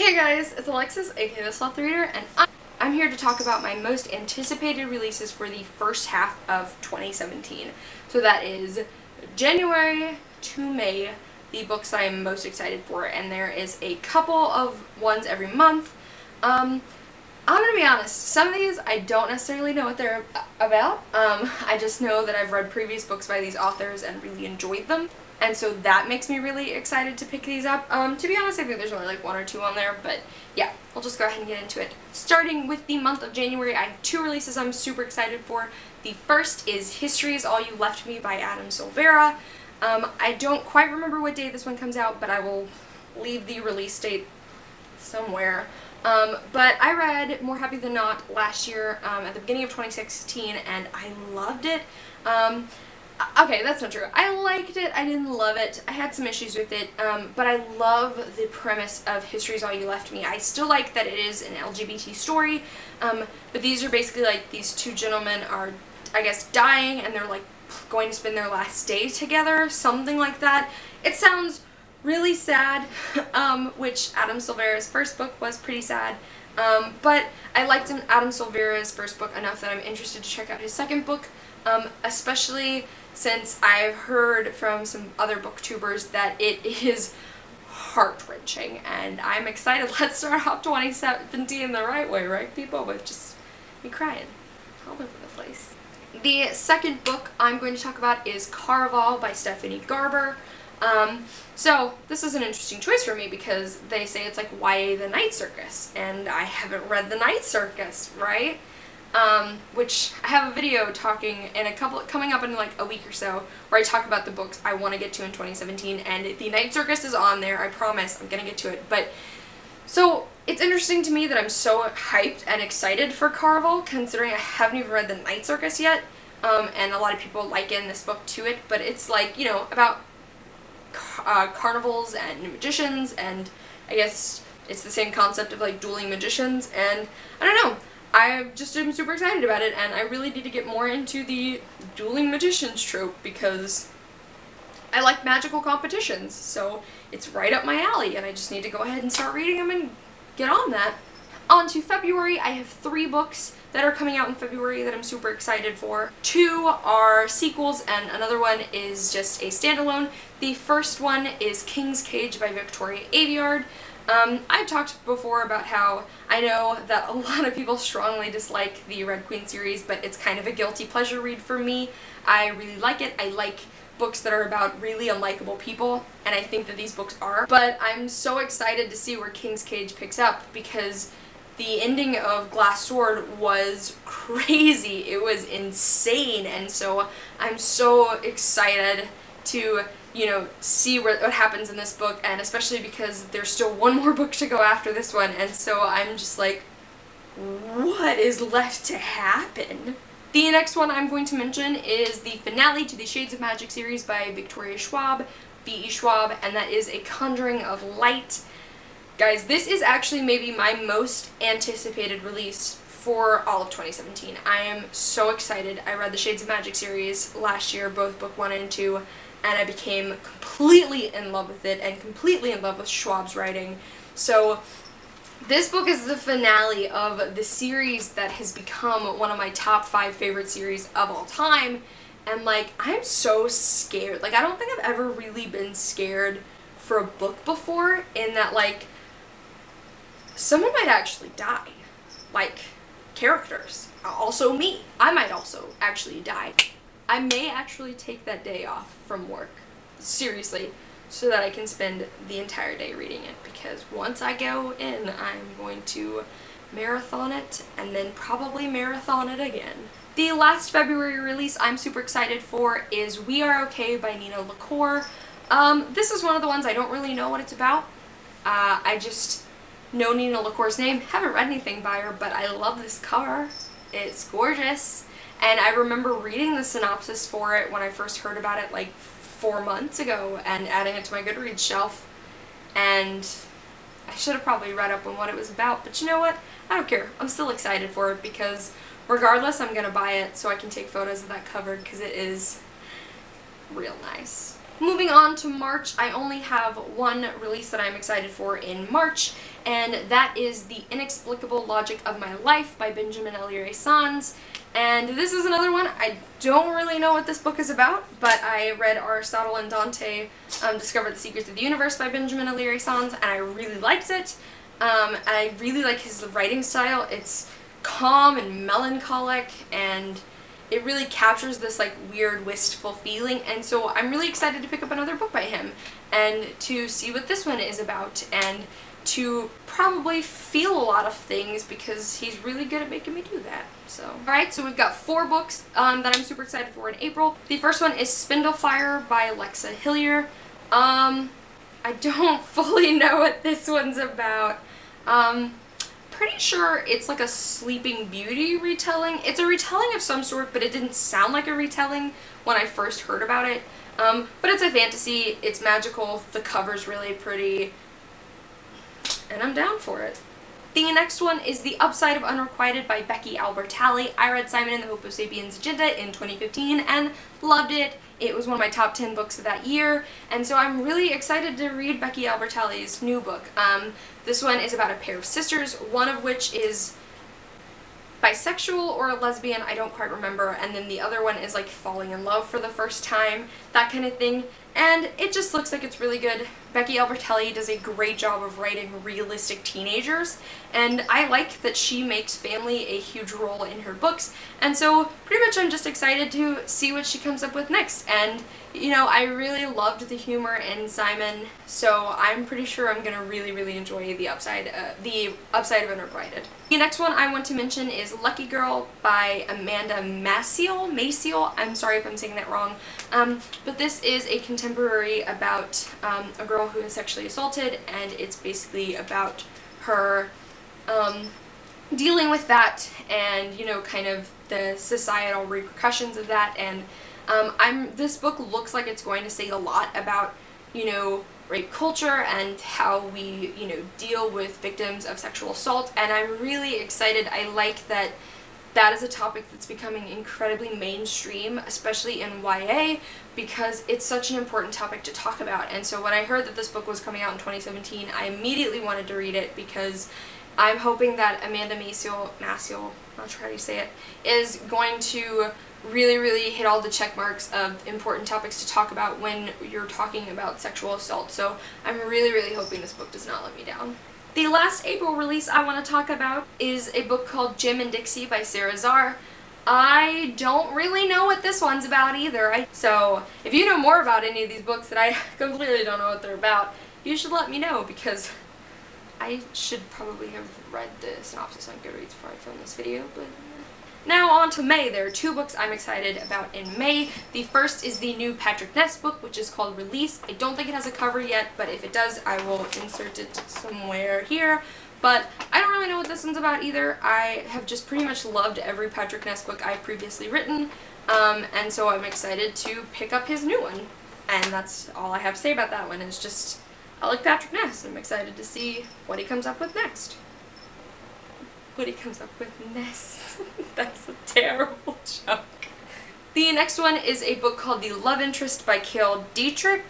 Hey guys, it's Alexis, aka the Sloth Reader, and I'm here to talk about my most anticipated releases for the first half of 2017. So that is January to May, the books I am most excited for, and there is a couple of ones every month. I'm gonna be honest, some of these I don't necessarily know what they're about. I just know that I've read previous books by these authors and really enjoyed them. And so that makes me really excited to pick these up. To be honest, I think there's only like one or two on there, but yeah, I'll just go ahead and get into it. Starting with the month of January, I have two releases I'm super excited for. The first is History Is All You Left Me by Adam Silvera. I don't quite remember what day this one comes out, but I will leave the release date somewhere. But I read More Happy Than Not last year at the beginning of 2016, and I loved it. Okay, that's not true. I liked it. I didn't love it. I had some issues with it, but I love the premise of History Is All You Left Me. I still like that it is an LGBT story, but these are basically like these two gentlemen are, I guess, dying, and they're like going to spend their last day together, something like that. It sounds really sad, which Adam Silvera's first book was pretty sad, but I liked Adam Silvera's first book enough that I'm interested to check out his second book, especially since I've heard from some other booktubers that it is heart-wrenching, and I'm excited. Let's start off 2017 the right way, right, people? With just me crying all over the place. The second book I'm going to talk about is Karvall by Stephanie Garber. So this is an interesting choice for me because they say it's like YA The Night Circus, and I haven't read The Night Circus, right? Which I have a video talking in coming up in like a week or so, where I talk about the books I want to get to in 2017, and The Night Circus is on there, I promise, I'm gonna get to it. But, so, it's interesting to me that I'm so hyped and excited for Karvall, considering I haven't even read The Night Circus yet, and a lot of people liken this book to it, but it's like, you know, about carnivals and magicians, and I guess it's the same concept of like dueling magicians, and I don't know. I just am super excited about it, and I really need to get more into the dueling magicians trope because I like magical competitions, so it's right up my alley, and I just need to go ahead and start reading them and get on that. On to February, I have 3 books that are coming out in February that I'm super excited for. 2 are sequels, and another one is just a standalone. The first one is King's Cage by Victoria Aveyard. I've talked before about how I know that a lot of people strongly dislike the Red Queen series, but it's kind of a guilty pleasure read for me. I really like it. I like books that are about really unlikable people, and I think that these books are. But I'm so excited to see where King's Cage picks up because the ending of Glass Sword was crazy. It was insane, and so I'm so excited to, you know, see what happens in this book, and especially because there's still one more book to go after this one, and so I'm just like, what is left to happen? The next one I'm going to mention is the finale to the Shades of Magic series by Victoria Schwab, B.E. Schwab, and that is A Conjuring of Light. Guys, this is actually maybe my most anticipated release for all of 2017. I am so excited. I read the Shades of Magic series last year, both book 1 and 2, and I became completely in love with it and completely in love with Schwab's writing. So this book is the finale of the series that has become one of my top 5 favorite series of all time, and like, I'm so scared. Like, I don't think I've ever really been scared for a book before, in that like, someone might actually die. Like, characters. Also me. I might also actually die. I may actually take that day off from work, seriously, so that I can spend the entire day reading it, because once I go in, I'm going to marathon it, and then probably marathon it again. The last February release I'm super excited for is We Are Okay by Nina LaCour. This is one of the ones I don't really know what it's about. I just know Nina LaCour's name, haven't read anything by her, but I love this cover. It's gorgeous. And I remember reading the synopsis for it when I first heard about it like 4 months ago and adding it to my Goodreads shelf. And I should have probably read up on what it was about, but you know what? I don't care. I'm still excited for it because regardless, I'm gonna buy it so I can take photos of that cover because it is real nice. Moving on to March, I only have one release that I'm excited for in March, and that is The Inexplicable Logic of My Life by Benjamin Eliere-Sans. And this is another one. I don't really know what this book is about, but I read Aristotle and Dante Discover the Secrets of the Universe by Benjamin Eliere-Sans, and I really liked it. I really like his writing style. It's calm and melancholic, and it really captures this like weird wistful feeling, and so I'm really excited to pick up another book by him and to see what this one is about and to probably feel a lot of things because he's really good at making me do that. So, alright, so we've got 4 books that I'm super excited for in April. The first one is Spindle Fire by Alexa Hillier. I don't fully know what this one's about. Pretty sure it's like a Sleeping Beauty retelling. It's a retelling of some sort, but it didn't sound like a retelling when I first heard about it. But it's a fantasy, it's magical, the cover's really pretty, and I'm down for it. The next one is The Upside of Unrequited by Becky Albertalli. I read Simon and the Homo Sapiens Agenda in 2015 and loved it. It was one of my top 10 books of that year, and so I'm really excited to read Becky Albertalli's new book. This one is about a pair of sisters, one of which is bisexual or a lesbian, I don't quite remember, and then the other one is like falling in love for the first time, that kind of thing, and it just looks like it's really good. Becky Albertalli does a great job of writing realistic teenagers, and I like that she makes family a huge role in her books, and so pretty much I'm just excited to see what she comes up with next. And you know, I really loved the humor in Simon, so I'm pretty sure I'm gonna really enjoy The Upside of Unrequited. The next one I want to mention is Lucky Girl by Amanda Maciel. I'm sorry if I'm saying that wrong, but this is a contemporary about a girl who is sexually assaulted, and it's basically about her dealing with that and, you know, kind of the societal repercussions of that. And this book looks like it's going to say a lot about, you know, rape culture and how we, you know, deal with victims of sexual assault, and I'm really excited. I like that that is a topic that's becoming incredibly mainstream, especially in YA, because it's such an important topic to talk about. And so when I heard that this book was coming out in 2017, I immediately wanted to read it because I'm hoping that Amanda Maciel, not sure how you say it, is going to really hit all the check marks of important topics to talk about when you're talking about sexual assault. So I'm really hoping this book does not let me down. The last April release I want to talk about is a book called Jim and Dixie by Sarah Zarr. I don't really know what this one's about either. So if you know more about any of these books that I completely don't know what they're about, you should let me know, because I should probably have read the synopsis on Goodreads before I filmed this video, but now on to May. There are 2 books I'm excited about in May. The first is the new Patrick Ness book, which is called Release. I don't think it has a cover yet, but if it does, I will insert it somewhere here. But I don't really know what this one's about either. I have just pretty much loved every Patrick Ness book I've previously written, and so I'm excited to pick up his new one. And that's all I have to say about that one. Is just, I like Patrick Ness. I'm excited to see what he comes up with next. What he comes up with next. That's a terrible joke. The next one is a book called The Love Interest by Cale Dietrich.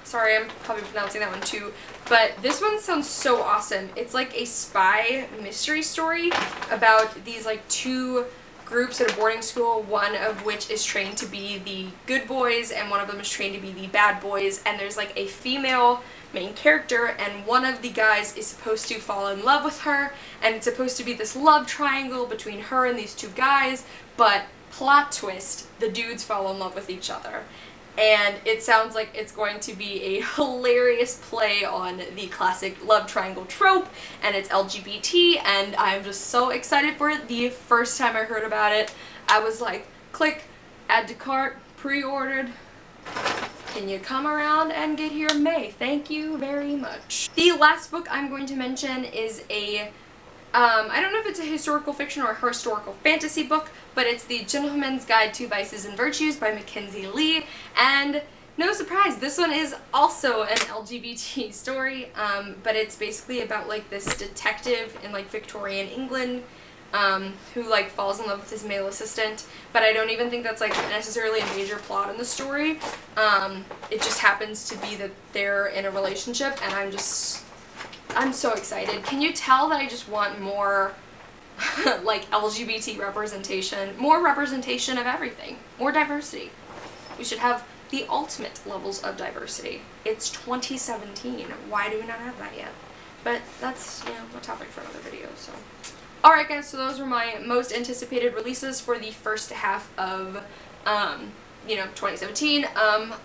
Sorry, I'm probably pronouncing that one too. But this one sounds so awesome. It's like a spy mystery story about these like 2 groups at a boarding school, one of which is trained to be the good boys and one of them is trained to be the bad boys, and there's like a female main character, and one of the guys is supposed to fall in love with her, and it's supposed to be this love triangle between her and these 2 guys, but plot twist, the dudes fall in love with each other. And it sounds like it's going to be a hilarious play on the classic love triangle trope, and it's LGBT, and I'm just so excited for it. The first time I heard about it, I was like, click, add to cart, pre-ordered. Can you come around and get here in May? Thank you very much. The last book I'm going to mention is a I don't know if it's a historical fiction or a historical fantasy book, but it's The Gentleman's Guide to Vices and Virtues by Mackenzie Lee, and no surprise, this one is also an LGBT story, but it's basically about like this detective in like Victorian England who like falls in love with his male assistant, but I don't even think that's like necessarily a major plot in the story. It just happens to be that they're in a relationship, and I'm just I'm so excited. Can you tell that I just want more like LGBT representation, more representation of everything, more diversity. We should have the ultimate levels of diversity. It's 2017. Why do we not have that yet? But that's, you know, a topic for another video, so. Alright guys, so those were my most anticipated releases for the first half of, 2017.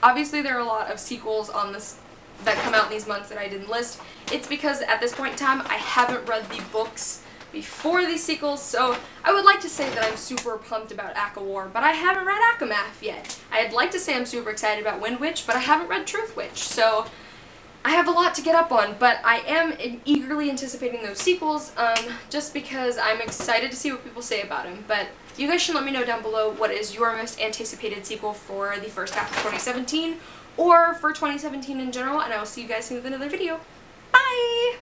Obviously there are a lot of sequels on this that come out in these months that I didn't list. It's because at this point in time I haven't read the books before these sequels, so I would like to say that I'm super pumped about ACOWAR, but I haven't read ACOMAF yet. I'd like to say I'm super excited about Wind Witch, but I haven't read Truth Witch, so I have a lot to get up on, but I am eagerly anticipating those sequels, just because I'm excited to see what people say about them. But you guys should let me know down below what is your most anticipated sequel for the first half of 2017, or for 2017 in general, and I will see you guys soon with another video. Bye!